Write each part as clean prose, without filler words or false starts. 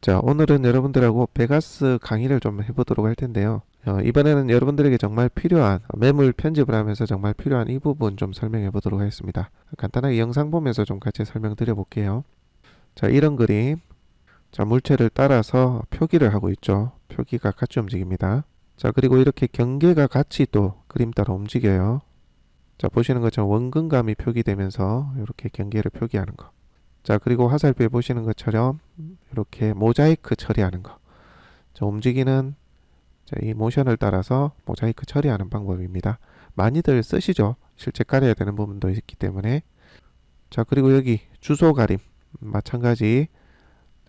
자, 오늘은 여러분들하고 베가스 강의를 좀 해보도록 할 텐데요. 이번에는 여러분들에게 정말 필요한 매물 편집을 하면서 정말 필요한 이 부분 좀 설명해 보도록 하겠습니다. 간단하게 영상 보면서 좀 같이 설명드려 볼게요. 자, 이런 그림. 자, 물체를 따라서 표기를 하고 있죠. 표기가 같이 움직입니다. 자, 그리고 이렇게 경계가 같이 또 그림 따라 움직여요. 자, 보시는 것처럼 원근감이 표기되면서 이렇게 경계를 표기하는 거. 자, 그리고 화살표에 보시는 것처럼 이렇게 모자이크 처리하는 거. 자, 움직이는 이 모션을 따라서 모자이크 처리하는 방법입니다. 많이들 쓰시죠? 실제 가려야 되는 부분도 있기 때문에. 자, 그리고 여기 주소 가림 마찬가지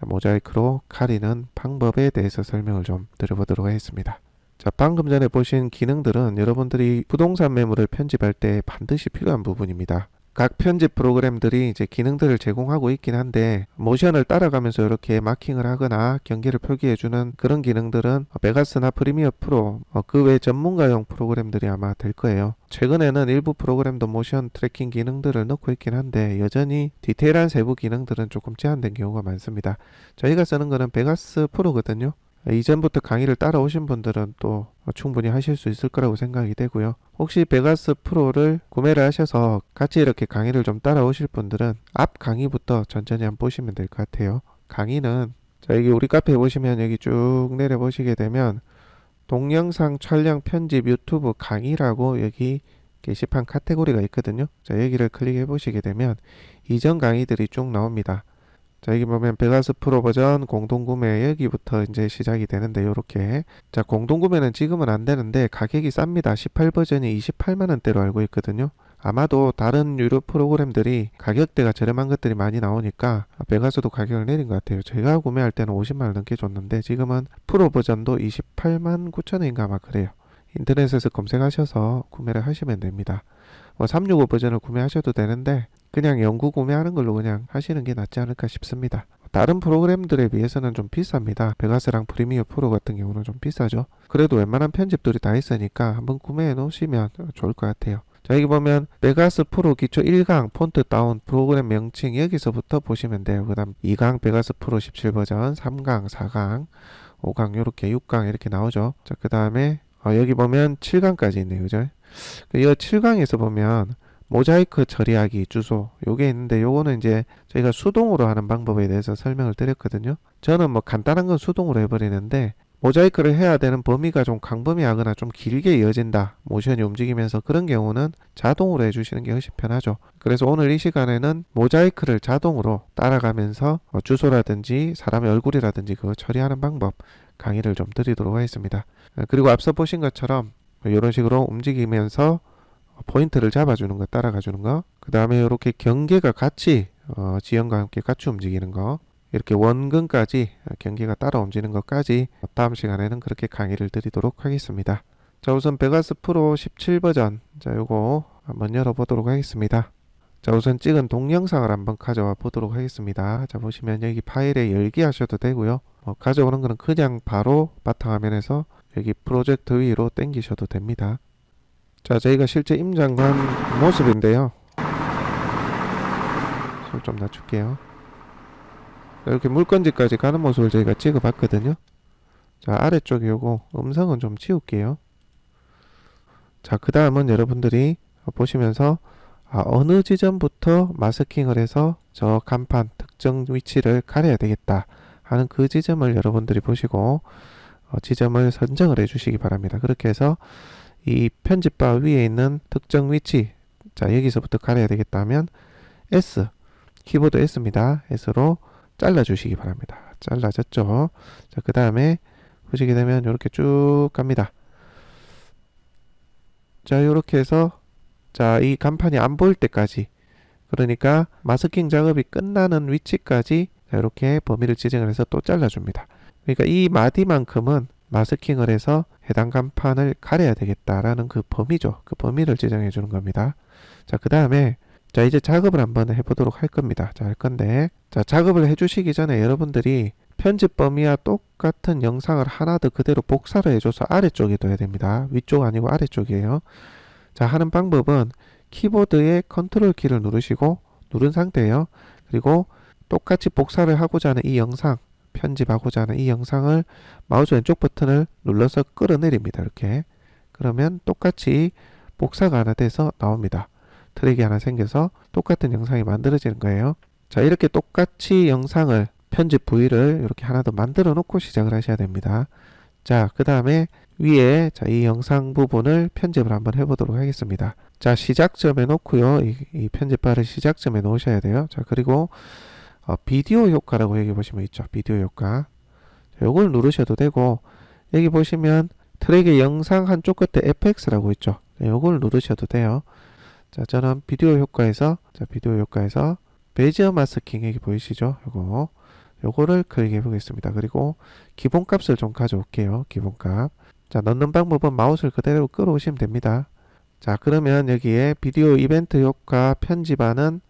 모자이크로 가리는 방법에 대해서 설명을 좀 드려보도록 하겠습니다. 자, 방금 전에 보신 기능들은 여러분들이 부동산 매물을 편집할 때 반드시 필요한 부분입니다. 각 편집 프로그램들이 이제 기능들을 제공하고 있긴 한데 모션을 따라가면서 이렇게 마킹을 하거나 경계를 표기해주는 그런 기능들은 베가스나 프리미어 프로 그 외 전문가용 프로그램들이 아마 될 거예요. 최근에는 일부 프로그램도 모션 트래킹 기능들을 넣고 있긴 한데 여전히 디테일한 세부 기능들은 조금 제한된 경우가 많습니다. 저희가 쓰는 거는 베가스 프로거든요. 이전부터 강의를 따라오신 분들은 또 충분히 하실 수 있을 거라고 생각이 되고요. 혹시 베가스 프로를 구매를 하셔서 같이 이렇게 강의를 좀 따라오실 분들은 앞 강의부터 천천히 한번 보시면 될 것 같아요. 강의는 자, 여기 우리 카페에 보시면 여기 쭉 내려 보시게 되면 동영상 촬영 편집 유튜브 강의라고 여기 게시판 카테고리가 있거든요. 자, 여기를 클릭해 보시게 되면 이전 강의들이 쭉 나옵니다. 자, 여기 보면 베가스 프로 버전 공동구매 여기부터 이제 시작이 되는데 요렇게 자, 공동구매는 지금은 안 되는데 가격이 쌉니다. 18 버전이 28만원대로 알고 있거든요. 아마도 다른 유료 프로그램들이 가격대가 저렴한 것들이 많이 나오니까 베가스도 가격을 내린 것 같아요. 제가 구매할 때는 50만원 넘게 줬는데 지금은 프로 버전도 28만 9천원인가 아마 그래요. 인터넷에서 검색하셔서 구매를 하시면 됩니다. 365 버전을 구매하셔도 되는데 그냥 영구 구매하는 걸로 그냥 하시는 게 낫지 않을까 싶습니다. 다른 프로그램들에 비해서는 좀 비쌉니다. 베가스랑 프리미어 프로 같은 경우는 좀 비싸죠. 그래도 웬만한 편집들이 다 있으니까 한번 구매해 놓으시면 좋을 것 같아요. 자, 여기 보면 베가스 프로 기초 1강 폰트 다운 프로그램 명칭 여기서부터 보시면 돼요. 그 다음 2강 베가스 프로 17 버전, 3강, 4강, 5강 이렇게 6강 이렇게 나오죠. 자, 그 다음에 여기 보면 7강까지 있네요. 그죠? 이 7강에서 보면 모자이크 처리하기 주소 요게 있는데 요거는 이제 저희가 수동으로 하는 방법에 대해서 설명을 드렸거든요. 저는 뭐 간단한 건 수동으로 해버리는데 모자이크를 해야 되는 범위가 좀 광범위하거나 좀 길게 이어진다, 모션이 움직이면서 그런 경우는 자동으로 해주시는 게 훨씬 편하죠. 그래서 오늘 이 시간에는 모자이크를 자동으로 따라가면서 주소라든지 사람의 얼굴이라든지 그거 처리하는 방법 강의를 좀 드리도록 하겠습니다. 그리고 앞서 보신 것처럼 이런 식으로 움직이면서 포인트를 잡아주는 거, 따라가 주는 거, 그 다음에 이렇게 경계가 같이 지형과 함께 같이 움직이는 거, 이렇게 원근까지 경계가 따라 움직이는 것까지 다음 시간에는 그렇게 강의를 드리도록 하겠습니다. 자, 우선 베가스 프로 17 버전, 자, 요거 한번 열어보도록 하겠습니다. 자, 우선 찍은 동영상을 한번 가져와 보도록 하겠습니다. 자, 보시면 여기 파일에 열기 하셔도 되고요. 가져오는 거는 그냥 바로 바탕화면에서 여기 프로젝트 위로 당기셔도 됩니다. 자, 저희가 실제 임장관 모습인데요. 손 좀 낮출게요. 이렇게 물건지까지 가는 모습을 저희가 찍어 봤거든요. 자, 아래쪽에 요거 음성은 좀 지울게요. 자, 그 다음은 여러분들이 보시면서 어느 지점부터 마스킹을 해서 저 간판 특정 위치를 가려야 되겠다 하는 그 지점을 여러분들이 보시고 지점을 선정을 해 주시기 바랍니다. 그렇게 해서 이 편집바 위에 있는 특정 위치, 자, 여기서부터 가려야 되겠다 하면 S, 키보드 S입니다. S로 잘라 주시기 바랍니다. 잘라졌죠? 자, 그 다음에 보시게 되면 이렇게 쭉 갑니다. 자, 이렇게 해서 자, 이 간판이 안 보일 때까지, 그러니까 마스킹 작업이 끝나는 위치까지 이렇게 범위를 지정을 해서 또 잘라줍니다. 그러니까 이 마디만큼은 마스킹을 해서 해당 간판을 가려야 되겠다라는 그 범위죠. 그 범위를 지정해 주는 겁니다. 자, 그 다음에 자, 이제 작업을 한번 해보도록 할 겁니다. 자, 할 건데, 자, 작업을 해주시기 전에 여러분들이 편집 범위와 똑같은 영상을 하나 더 그대로 복사를 해줘서 아래쪽에 둬야 됩니다. 위쪽 아니고 아래쪽이에요. 자, 하는 방법은 키보드의 컨트롤 키를 누르시고 누른 상태예요. 그리고 똑같이 복사를 하고자 하는 이 영상, 편집하고자 하는 이 영상을 마우스 왼쪽 버튼을 눌러서 끌어내립니다. 이렇게. 그러면 똑같이 복사가 하나 돼서 나옵니다. 트랙이 하나 생겨서 똑같은 영상이 만들어지는 거예요. 자, 이렇게 똑같이 영상을 편집 부위를 이렇게 하나 더 만들어 놓고 시작을 하셔야 됩니다. 자, 그 다음에 위에 이 영상 부분을 편집을 한번 해보도록 하겠습니다. 자, 시작점에 놓고요. 이 편집바를 시작점에 놓으셔야 돼요. 자, 그리고 비디오 효과라고 여기 보시면 있죠. 비디오 효과. 요걸 누르셔도 되고, 여기 보시면 트랙의 영상 한쪽 끝에 FX라고 있죠. 요걸 누르셔도 돼요. 자, 저는 비디오 효과에서 베지어 마스킹 여기 보이시죠? 요거를 클릭해 보겠습니다. 그리고 기본값을 좀 가져올게요. 기본값. 자, 넣는 방법은 마우스를 그대로 끌어오시면 됩니다. 자, 그러면 여기에 비디오 이벤트 효과 편집하는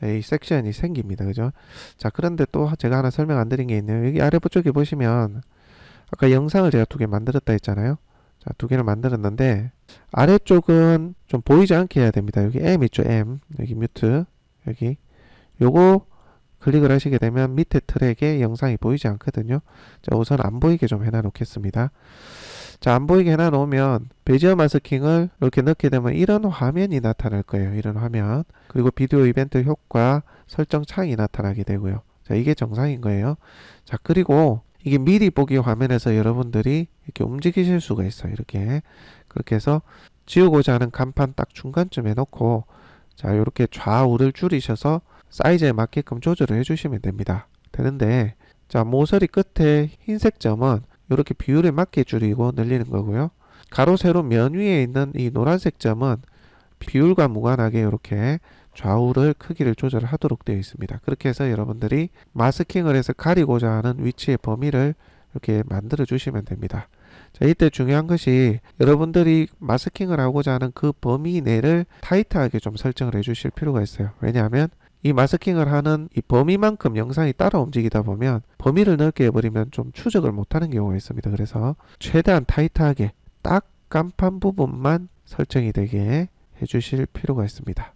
이 섹션이 생깁니다. 그죠? 자, 그런데 또 제가 하나 설명 안 드린 게 있네요. 여기 아래 쪽에 보시면 아까 영상을 제가 2개 만들었다 했잖아요. 자, 2개를 만들었는데 아래쪽은 좀 보이지 않게 해야 됩니다. 여기 M 있죠? M. 여기 뮤트. 여기. 요거 클릭을 하시게 되면 밑에 트랙에 영상이 보이지 않거든요. 자, 우선 안 보이게 좀 해놔 놓겠습니다. 자, 안 보이게 해놔 놓으면 베지어 마스킹을 이렇게 넣게 되면 이런 화면이 나타날 거예요. 이런 화면. 그리고 비디오 이벤트 효과 설정 창이 나타나게 되고요. 자, 이게 정상인 거예요. 자, 그리고 이게 미리 보기 화면에서 여러분들이 이렇게 움직이실 수가 있어요. 이렇게. 그렇게 해서 지우고자 하는 간판 딱 중간쯤에 놓고, 자, 이렇게 좌우를 줄이셔서 사이즈에 맞게끔 조절을 해주시면 됩니다. 되는데, 자, 모서리 끝에 흰색 점은 이렇게 비율에 맞게 줄이고 늘리는 거고요. 가로 세로 면 위에 있는 이 노란색 점은 비율과 무관하게 이렇게 좌우를 크기를 조절하도록 되어 있습니다. 그렇게 해서 여러분들이 마스킹을 해서 가리고자 하는 위치의 범위를 이렇게 만들어 주시면 됩니다. 자, 이때 중요한 것이 여러분들이 마스킹을 하고자 하는 그 범위 내를 타이트하게 좀 설정을 해 주실 필요가 있어요. 왜냐하면 이 마스킹을 하는 이 범위만큼 영상이 따라 움직이다 보면 범위를 넓게 해버리면 좀 추적을 못하는 경우가 있습니다. 그래서 최대한 타이트하게 딱 간판 부분만 설정이 되게 해주실 필요가 있습니다.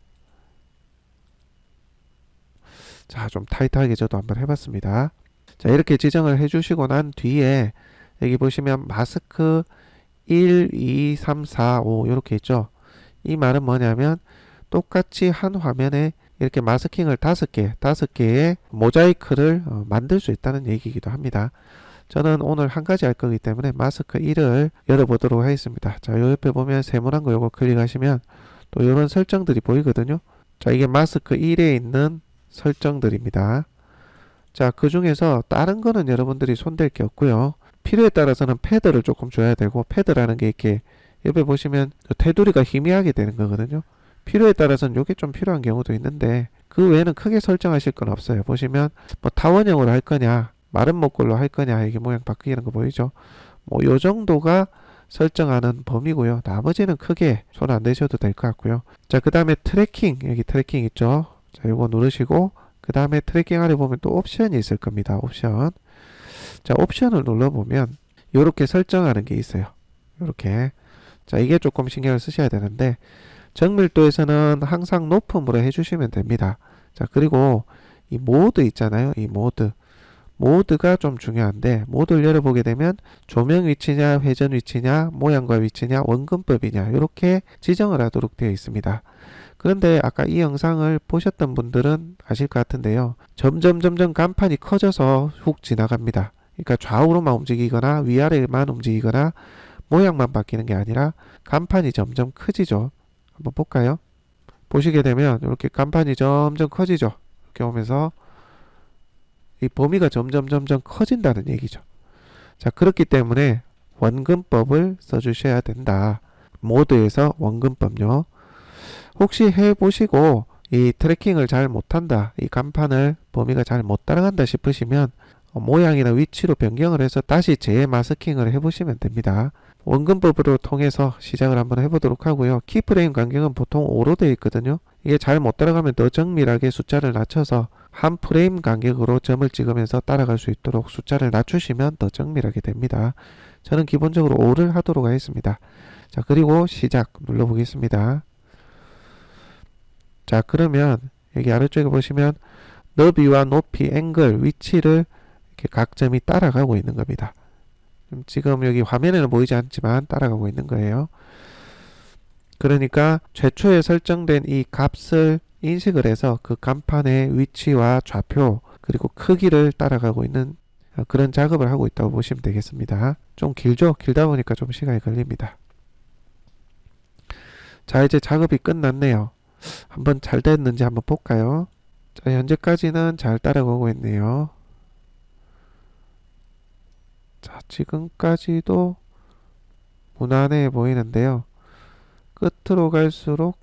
자, 좀 타이트하게 저도 한번 해봤습니다. 자, 이렇게 지정을 해주시고 난 뒤에 여기 보시면 마스크 1, 2, 3, 4, 5 이렇게 있죠. 이 말은 뭐냐면 똑같이 한 화면에 이렇게 마스킹을 5개의 모자이크를 만들 수 있다는 얘기이기도 합니다. 저는 오늘 한 가지 할 거기 때문에 마스크 1을 열어보도록 하겠습니다. 자, 요 옆에 보면 세모난 거 요거 클릭하시면 또 이런 설정들이 보이거든요. 자, 이게 마스크 1에 있는 설정들입니다. 자, 그 중에서 다른 거는 여러분들이 손댈 게 없고요. 필요에 따라서는 패드를 조금 줘야 되고, 패드라는 게 이렇게 옆에 보시면 테두리가 희미하게 되는 거거든요. 필요에 따라서는 이게 좀 필요한 경우도 있는데 그 외에는 크게 설정하실 건 없어요. 보시면 뭐 타원형으로 할 거냐, 마른 목걸로 할 거냐, 이게 모양 바뀌는 거 보이죠? 뭐 요 정도가 설정하는 범위고요. 나머지는 크게 손 안 대셔도 될 것 같고요. 자, 그 다음에 트래킹, 여기 트래킹 있죠? 자, 요거 누르시고 그 다음에 트래킹 아래 보면 또 옵션이 있을 겁니다. 옵션. 자, 옵션을 눌러보면 요렇게 설정하는 게 있어요. 요렇게. 자, 이게 조금 신경을 쓰셔야 되는데 정밀도에서는 항상 높음으로 해주시면 됩니다. 자, 그리고 이 모드 있잖아요. 이 모드가 좀 중요한데 모드를 열어보게 되면 조명 위치냐, 회전 위치냐, 모양과 위치냐, 원근법이냐 이렇게 지정을 하도록 되어 있습니다. 그런데 아까 이 영상을 보셨던 분들은 아실 것 같은데요. 점점 간판이 커져서 훅 지나갑니다. 그러니까 좌우로만 움직이거나 위아래만 움직이거나 모양만 바뀌는 게 아니라 간판이 점점 커지죠. 한번 볼까요? 보시게 되면 이렇게 간판이 점점 커지죠. 이렇게 오면서 이 범위가 점점 커진다는 얘기죠. 자, 그렇기 때문에 원근법을 써주셔야 된다. 모드에서 원근법요. 혹시 해보시고 이 트래킹을 잘 못한다, 이 간판을 범위가 잘 못 따라간다 싶으시면 모양이나 위치로 변경을 해서 다시 재마스킹을 해보시면 됩니다. 원근법으로 통해서 시작을 한번 해보도록 하고요. 키프레임 간격은 보통 5로 되어 있거든요. 이게 잘 못 따라가면 더 정밀하게 숫자를 낮춰서 한 프레임 간격으로 점을 찍으면서 따라갈 수 있도록 숫자를 낮추시면 더 정밀하게 됩니다. 저는 기본적으로 5를 하도록 하겠습니다. 자, 그리고 시작 눌러보겠습니다. 자, 그러면 여기 아래쪽에 보시면 너비와 높이, 앵글, 위치를 이렇게 각 점이 따라가고 있는 겁니다. 지금 여기 화면에는 보이지 않지만 따라가고 있는 거예요. 그러니까 최초에 설정된 이 값을 인식을 해서 그 간판의 위치와 좌표 그리고 크기를 따라가고 있는 그런 작업을 하고 있다고 보시면 되겠습니다. 좀 길죠? 길다 보니까 좀 시간이 걸립니다. 자, 이제 작업이 끝났네요. 한번 잘 됐는지 한번 볼까요? 자, 현재까지는 잘 따라가고 있네요. 자, 지금까지도 무난해 보이는데요. 끝으로 갈수록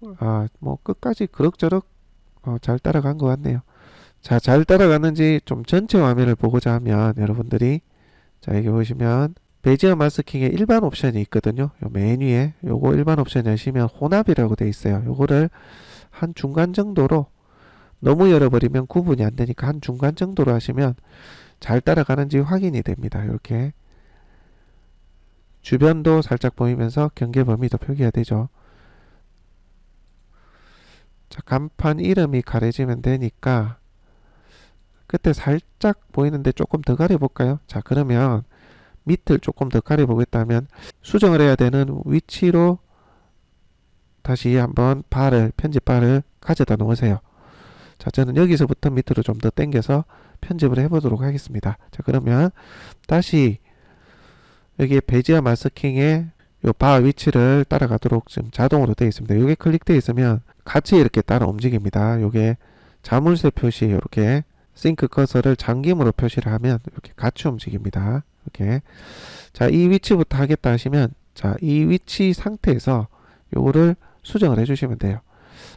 뭐 끝까지 그럭저럭 잘 따라간 것 같네요. 자, 잘 따라가는지 좀 전체 화면을 보고자 하면 여러분들이 자, 여기 보시면 베지어 마스킹에 일반 옵션이 있거든요. 요 메뉴에 요거 일반 옵션 여시면 혼합이라고 되어 있어요. 요거를 한 중간 정도로 너무 열어버리면 구분이 안 되니까 한 중간 정도로 하시면 잘 따라가는지 확인이 됩니다. 이렇게 주변도 살짝 보이면서 경계 범위도 표기가 되죠. 자, 간판 이름이 가려지면 되니까 끝에 살짝 보이는데 조금 더 가려볼까요? 자, 그러면 밑을 조금 더 가려보겠다면 수정을 해야 되는 위치로 다시 한번 편집 바를 가져다 놓으세요. 자, 저는 여기서부터 밑으로 좀 더 당겨서 편집을 해보도록 하겠습니다. 자, 그러면 다시 여기 베지어 마스킹의 요 바 위치를 따라가도록 지금 자동으로 되어 있습니다. 이게 클릭되어 있으면 같이 이렇게 따라 움직입니다. 요게 자물쇠 표시 이렇게 싱크 커서를 잠김으로 표시를 하면 이렇게 같이 움직입니다. 이렇게 자, 이 위치부터 하겠다 하시면 자, 이 위치 상태에서 요거를 수정을 해주시면 돼요.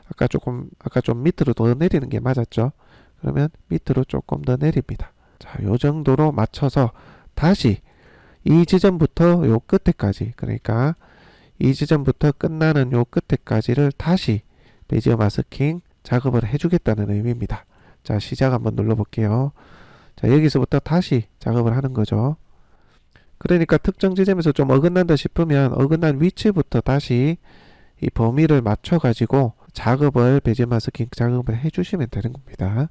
아까 좀 밑으로 더 내리는 게 맞았죠? 그러면 밑으로 조금 더 내립니다. 자, 요 정도로 맞춰서 다시 이 지점부터 요 끝에까지, 그러니까 이 지점부터 끝나는 요 끝에까지를 다시 베지어 마스킹 작업을 해주겠다는 의미입니다. 자, 시작 한번 눌러볼게요. 자, 여기서부터 다시 작업을 하는 거죠. 그러니까 특정 지점에서 좀 어긋난다 싶으면 어긋난 위치부터 다시 이 범위를 맞춰 가지고 작업을 베지어 마스킹 작업을 해주시면 되는 겁니다.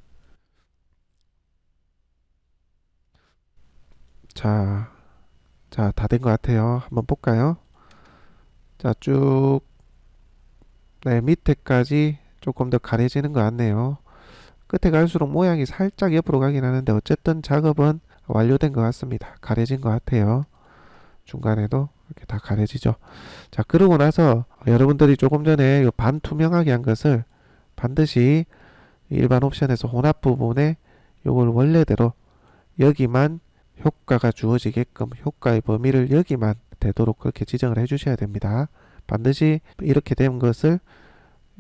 자, 다 된 것 같아요. 한번 볼까요? 자, 쭉 네, 밑에까지 조금 더 가려지는 것 같네요. 끝에 갈수록 모양이 살짝 옆으로 가긴 하는데 어쨌든 작업은 완료된 것 같습니다. 가려진 것 같아요. 중간에도 이렇게 다 가려지죠. 자, 그러고 나서 여러분들이 조금 전에 반투명하게 한 것을 반드시 일반 옵션에서 혼합 부분에 요걸 원래대로 여기만 효과가 주어지게끔 효과의 범위를 여기만 되도록 그렇게 지정을 해 주셔야 됩니다. 반드시 이렇게 된 것을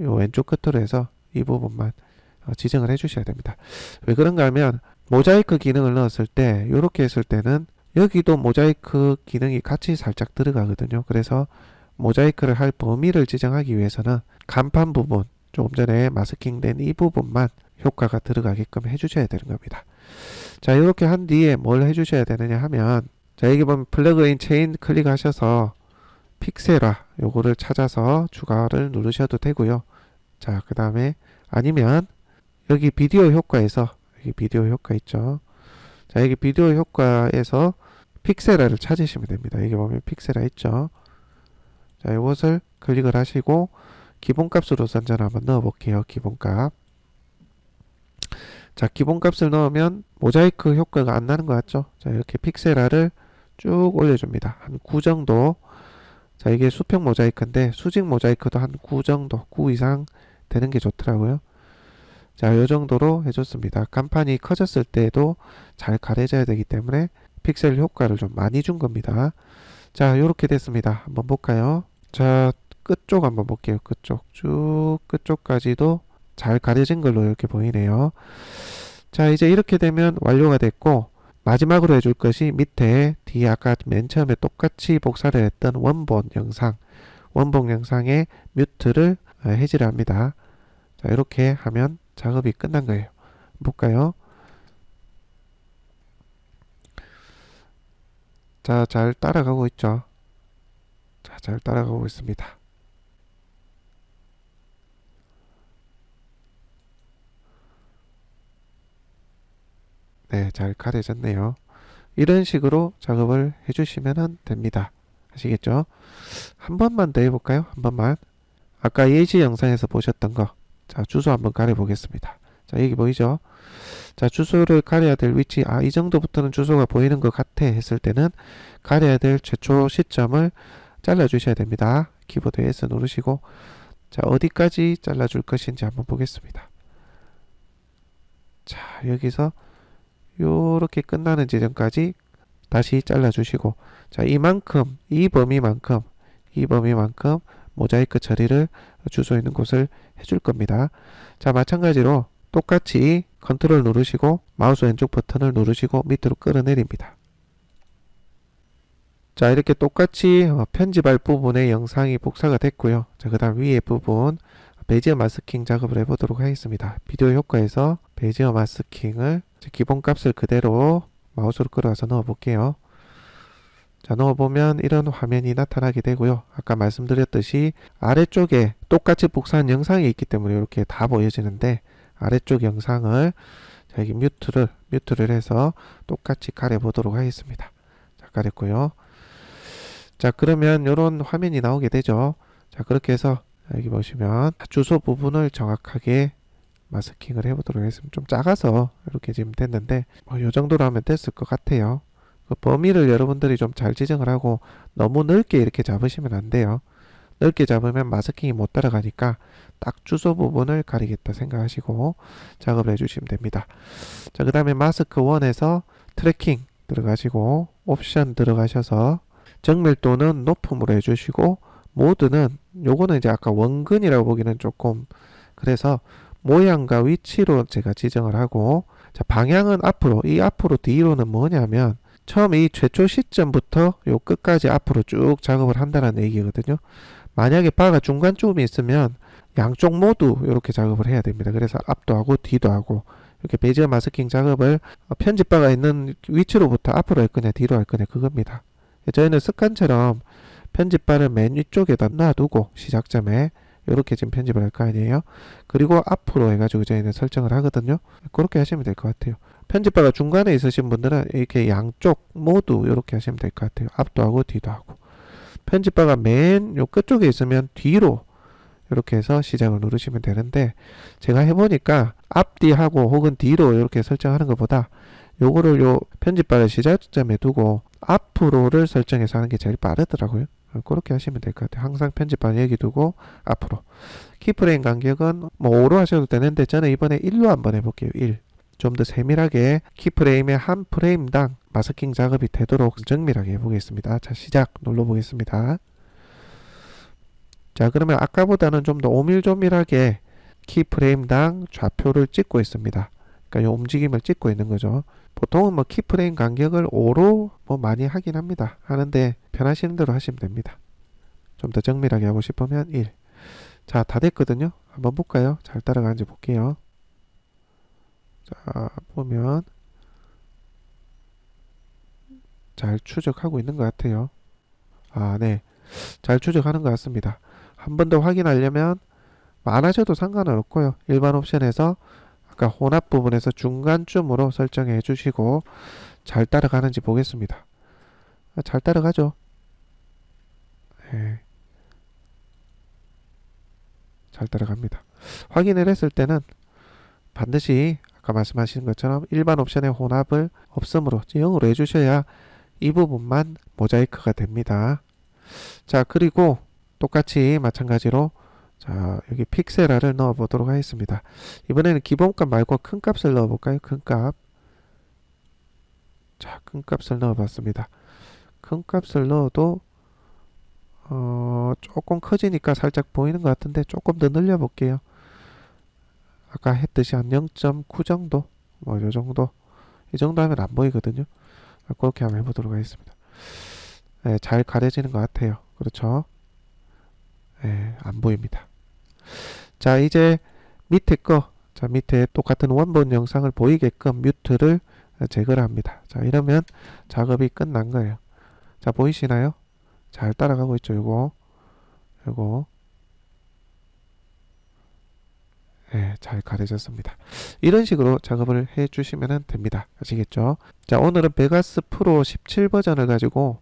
요 왼쪽 끝으로 해서 이 부분만 지정을 해 주셔야 됩니다. 왜 그런가 하면 모자이크 기능을 넣었을 때 이렇게 했을 때는 여기도 모자이크 기능이 같이 살짝 들어가거든요. 그래서 모자이크를 할 범위를 지정하기 위해서는 간판 부분 조금 전에 마스킹된 이 부분만 효과가 들어가게끔 해주셔야 되는 겁니다. 자, 이렇게 한 뒤에 뭘 해주셔야 되느냐 하면 자, 여기 보면 플러그인 체인 클릭하셔서 픽셀화 요거를 찾아서 추가를 누르셔도 되고요. 자, 그 다음에 아니면 여기 비디오 효과에서 여기 비디오 효과 있죠. 자, 여기 비디오 효과에서 픽셀화를 찾으시면 됩니다. 여기 보면 픽셀화 있죠. 자, 이것을 클릭을 하시고 기본값으로 저는 한번 넣어 볼게요. 기본값. 자, 기본값을 넣으면 모자이크 효과가 안 나는 것 같죠? 자, 이렇게 픽셀화를 쭉 올려줍니다. 한 9 정도. 자, 이게 수평 모자이크인데 수직 모자이크도 한 9 정도, 9 이상 되는 게 좋더라고요. 자, 요 정도로 해줬습니다. 간판이 커졌을 때도 잘 가려져야 되기 때문에 픽셀 효과를 좀 많이 준 겁니다. 자, 요렇게 됐습니다. 한번 볼까요? 자, 끝쪽 한번 볼게요. 끝쪽 쭉 끝쪽까지도 잘 가려진 걸로 이렇게 보이네요. 자, 이제 이렇게 되면 완료가 됐고 마지막으로 해줄 것이 밑에 뒤에 아까 맨 처음에 똑같이 복사를 했던 원본 영상의 뮤트를 해지를 합니다. 자, 이렇게 하면 작업이 끝난 거예요. 볼까요? 자, 잘 따라가고 있죠. 자, 잘 따라가고 있습니다. 네, 잘 가려졌네요. 이런 식으로 작업을 해주시면 됩니다. 아시겠죠? 한 번만 더 해볼까요? 한 번만. 아까 예시 영상에서 보셨던 거. 자, 주소 한번 가려 보겠습니다. 자, 여기 보이죠? 자, 주소를 가려야 될 위치, 이 정도부터는 주소가 보이는 것 같아 했을 때는 가려야 될 최초 시점을 잘라주셔야 됩니다. 키보드 S 누르시고, 자, 어디까지 잘라줄 것인지 한번 보겠습니다. 자, 여기서 요렇게 끝나는 지점까지 다시 잘라주시고, 자, 이 범위만큼 모자이크 처리를 주소 있는 곳을 해줄 겁니다. 자, 마찬가지로 똑같이 컨트롤 누르시고 마우스 왼쪽 버튼을 누르시고 밑으로 끌어내립니다. 자, 이렇게 똑같이 편집할 부분의 영상이 복사가 됐고요. 자, 그 다음 위에 부분 베지어 마스킹 작업을 해보도록 하겠습니다. 비디오 효과에서 베지어 마스킹을 기본 값을 그대로 마우스로 끌어와서 넣어 볼게요. 자, 넣어보면 이런 화면이 나타나게 되고요. 아까 말씀드렸듯이 아래쪽에 똑같이 복사한 영상이 있기 때문에 이렇게 다 보여지는데, 아래쪽 영상을 자, 여기 뮤트를 해서 똑같이 가려 보도록 하겠습니다. 자, 가렸고요. 자, 그러면 이런 화면이 나오게 되죠. 자, 그렇게 해서 여기 보시면 주소 부분을 정확하게 마스킹을 해보도록 하겠습니다. 좀 작아서 이렇게 지금 됐는데 이 정도로 하면 됐을 것 같아요. 그 범위를 여러분들이 좀 잘 지정을 하고 너무 넓게 이렇게 잡으시면 안 돼요. 넓게 잡으면 마스킹이 못 따라가니까 딱 주소 부분을 가리겠다 생각하시고 작업을 해주시면 됩니다. 자, 그 다음에 마스크 1에서 트래킹 들어가시고 옵션 들어가셔서 정밀도는 높음으로 해주시고, 모드는 요거는 이제 아까 원근이라고 보기는 조금 그래서 모양과 위치로 제가 지정을 하고, 자, 방향은 앞으로 뒤로는 뭐냐면 처음 이 최초 시점부터 요 끝까지 앞으로 쭉 작업을 한다는 얘기거든요. 만약에 바가 중간쯤에 있으면 양쪽 모두 이렇게 작업을 해야 됩니다. 그래서 앞도 하고 뒤도 하고 이렇게 베지어 마스킹 작업을 편집바가 있는 위치로부터 앞으로 할 거냐 뒤로 할 거냐 그겁니다. 저희는 습관처럼 편집바를 맨 위쪽에다 놔두고 시작점에 이렇게 지금 편집을 할 거 아니에요. 그리고 앞으로 해가지고 저희는 설정을 하거든요. 그렇게 하시면 될 것 같아요. 편집바가 중간에 있으신 분들은 이렇게 양쪽 모두 이렇게 하시면 될 것 같아요. 앞도 하고 뒤도 하고. 편집바가 맨 요 끝쪽에 있으면 뒤로 이렇게 해서 시작을 누르시면 되는데, 제가 해보니까 앞뒤하고 혹은 뒤로 이렇게 설정하는 것보다 요거를 요 편집바를 시작점에 두고 앞으로를 설정해서 하는 게 제일 빠르더라고요. 그렇게 하시면 될 것 같아요. 항상 편집바는 여기 두고 앞으로. 키프레임 간격은 뭐 5로 하셔도 되는데 저는 이번에 1로 한번 해볼게요. 1. 좀 더 세밀하게 키프레임의 한 프레임당 마스킹 작업이 되도록 정밀하게 해보겠습니다. 자, 시작 눌러보겠습니다. 자, 그러면 아까보다는 좀 더 오밀조밀하게 키프레임당 좌표를 찍고 있습니다. 그러니까 이 움직임을 찍고 있는 거죠. 보통은 뭐 키프레임 간격을 5로 뭐 많이 하긴 합니다. 하는데 편하시는 대로 하시면 됩니다. 좀 더 정밀하게 하고 싶으면 1. 자, 다 됐거든요. 한번 볼까요? 잘 따라가는지 볼게요. 자, 보면 잘 추적하고 있는 것 같아요. 네. 잘 추적하는 것 같습니다. 한 번 더 확인하려면 안 하셔도 상관은 없고요. 일반 옵션에서 아까 혼합 부분에서 중간쯤으로 설정해 주시고 잘 따라가는지 보겠습니다. 잘 따라가죠. 네. 잘 따라갑니다. 확인을 했을 때는 반드시 아까 말씀하신 것처럼 일반 옵션의 혼합을 없음으로 0으로 해주셔야 이 부분만 모자이크가 됩니다. 자, 그리고 똑같이 마찬가지로 자, 여기 픽셀화를 넣어 보도록 하겠습니다. 이번에는 기본값 말고 큰 값을 넣어 볼까요? 큰 값. 자, 큰 값을 넣어 봤습니다. 큰 값을 넣어도 조금 커지니까 살짝 보이는 것 같은데 조금 더 늘려 볼게요. 아까 했듯이 한 0.9 정도, 뭐 요 정도, 이 정도 하면 안 보이거든요. 그렇게 한번 해보도록 하겠습니다. 네, 잘 가려지는 것 같아요. 그렇죠? 네, 안 보입니다. 자, 이제 밑에 거 자, 밑에 똑같은 원본 영상을 보이게끔 뮤트를 제거를 합니다. 자, 이러면 작업이 끝난 거예요. 자, 보이시나요? 잘 따라가고 있죠. 요거 잘 가려졌습니다. 이런 식으로 작업을 해 주시면 됩니다. 아시겠죠? 자, 오늘은 베가스 프로 17 버전을 가지고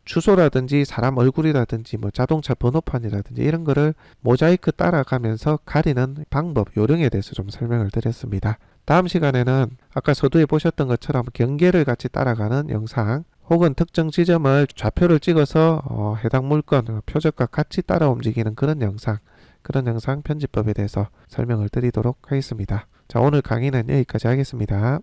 주소라든지 사람 얼굴이라든지 뭐 자동차 번호판이라든지 이런 거를 모자이크 따라가면서 가리는 방법, 요령에 대해서 좀 설명을 드렸습니다. 다음 시간에는 아까 서두에 보셨던 것처럼 경계를 같이 따라가는 영상, 혹은 특정 지점을 좌표를 찍어서 해당 물건 표적과 같이 따라 움직이는 그런 영상 편집법에 대해서 설명을 드리도록 하겠습니다. 자, 오늘 강의는 여기까지 하겠습니다.